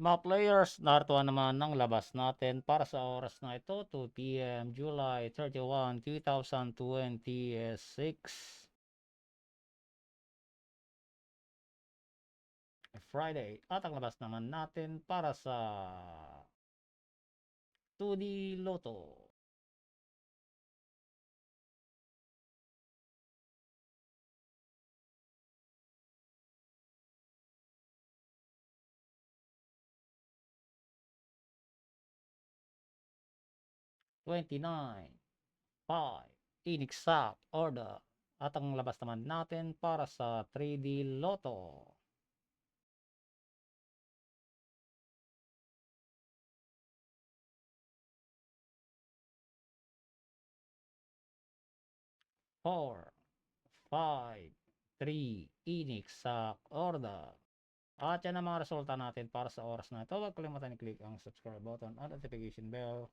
Mga players, narito naman ang labas natin para sa oras na ito, 2 p.m. July 31, 2026. Friday. At ang labas naman natin para sa 2D Lotto. ₱29, 5, inexact order. At ang labas naman natin para sa 3D Lotto. Four, 5, 3, inexact order. At yan ang mga resulta natin para sa oras na ito. Huwag kalimutan i-click ang subscribe button at notification bell